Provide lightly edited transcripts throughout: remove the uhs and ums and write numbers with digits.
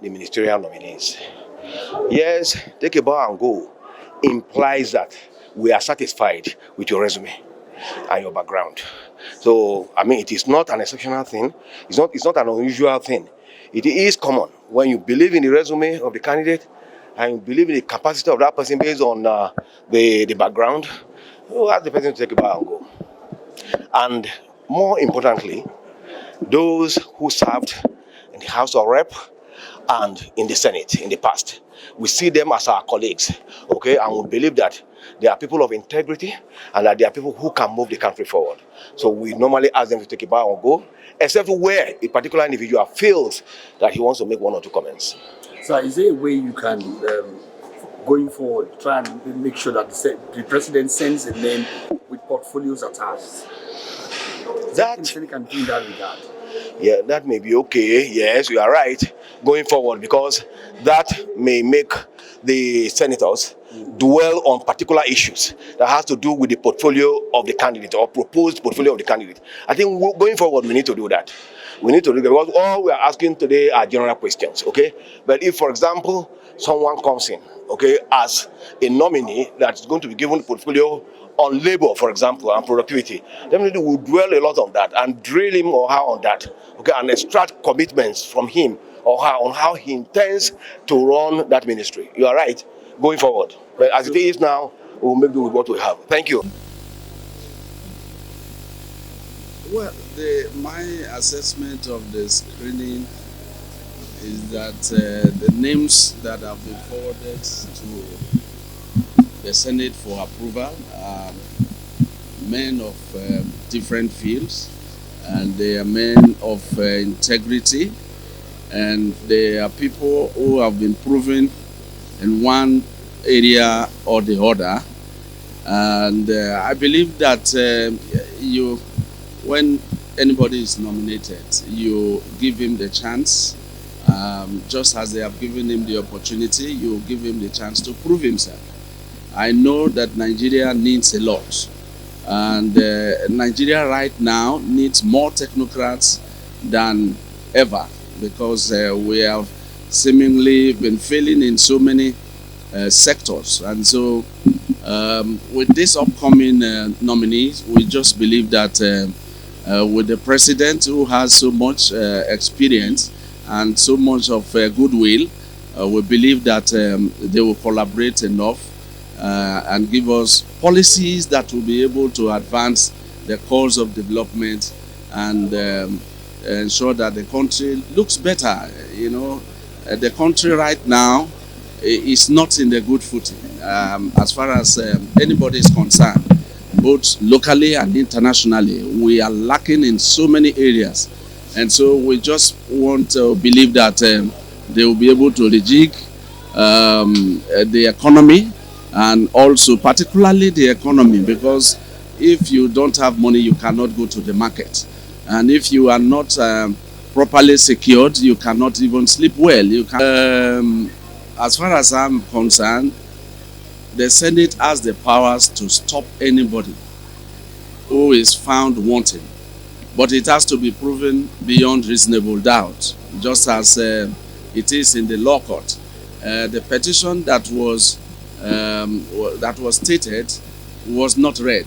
the ministerial nominees. Yes, take a bow and go implies that we are satisfied with your resume and your background. So, I mean, it is not an exceptional thing. It's not an unusual thing. It is common when you believe in the resume of the candidate and you believe in the capacity of that person based on the background. You ask the person to take a bow and go. And more importantly, those who served in the House of Rep and in the Senate in the past. We see them as our colleagues, okay? And we believe that they are people of integrity and that they are people who can move the country forward. So we normally ask them to take a bow and go, except where a particular individual feels that he wants to make one or two comments. So is there a way you can, going forward, try and make sure that the president sends a name with portfolios attached? That anything can do in that regard? Yeah, that may be okay. Yes, you are right. Going forward, because that may make the senators dwell on particular issues that has to do with the portfolio of the candidate or proposed portfolio of the candidate. I think going forward, we need to do that. We need to do that because all we are asking today are general questions, okay? But if, for example, someone comes in, okay, as a nominee that's going to be given the portfolio on labor, for example, and productivity, definitely we'll dwell a lot on that and drill him or her on that, okay, and extract commitments from him or her on how he intends to run that ministry. You are right, going forward. But as it is now, we'll make do with what we have. Thank you. Well, my assessment of the screening is that the names that have been forwarded to the Senate for approval are men of different fields, and they are men of integrity, and they are people who have been proven in one area or the other. And I believe that when anybody is nominated, you give him the chance, just as they have given him the opportunity, you give him the chance to prove himself. I know that Nigeria needs a lot, and Nigeria right now needs more technocrats than ever, because we have seemingly been failing in so many sectors. And so with this upcoming nominees, we just believe that with the president who has so much experience and so much of goodwill, we believe that they will collaborate enough and give us policies that will be able to advance the cause of development and ensure that the country looks better. You know, the country right now is not in the good footing as far as anybody is concerned, both locally and internationally. We are lacking in so many areas, and so we just want to believe that they will be able to rejig the economy, and also particularly the economy, because if you don't have money, you cannot go to the market, and if you are not properly secured, you cannot even sleep well. You can. As far as I'm concerned, the Senate has the powers to stop anybody who is found wanting, but it has to be proven beyond reasonable doubt, just as it is in the law court. The petition that was stated was not read.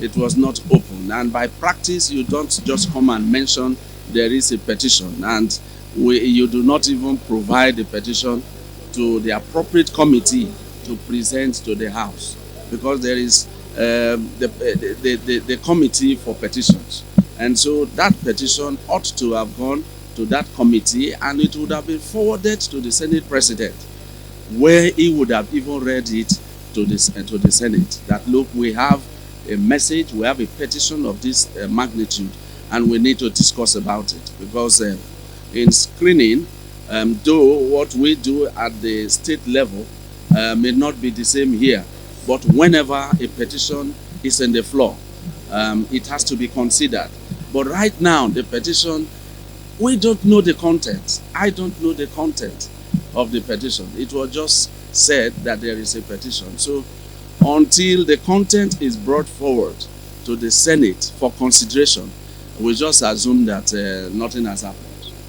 It was not open, and by practice, you don't just come and mention there is a petition, and you do not even provide the petition to the appropriate committee to present to the House, because there is the committee for petitions, and so that petition ought to have gone to that committee, and it would have been forwarded to the Senate President, where he would have even read it to the Senate, that look, we have a message, we have a petition of this magnitude, and we need to discuss about it. Because in screening, though what we do at the state level may not be the same here, but whenever a petition is on the floor, it has to be considered. But right now, the petition, we don't know the content. I don't know the content of the petition. It was just said that there is a petition. So until the content is brought forward to the Senate for consideration, we just assume that nothing has happened.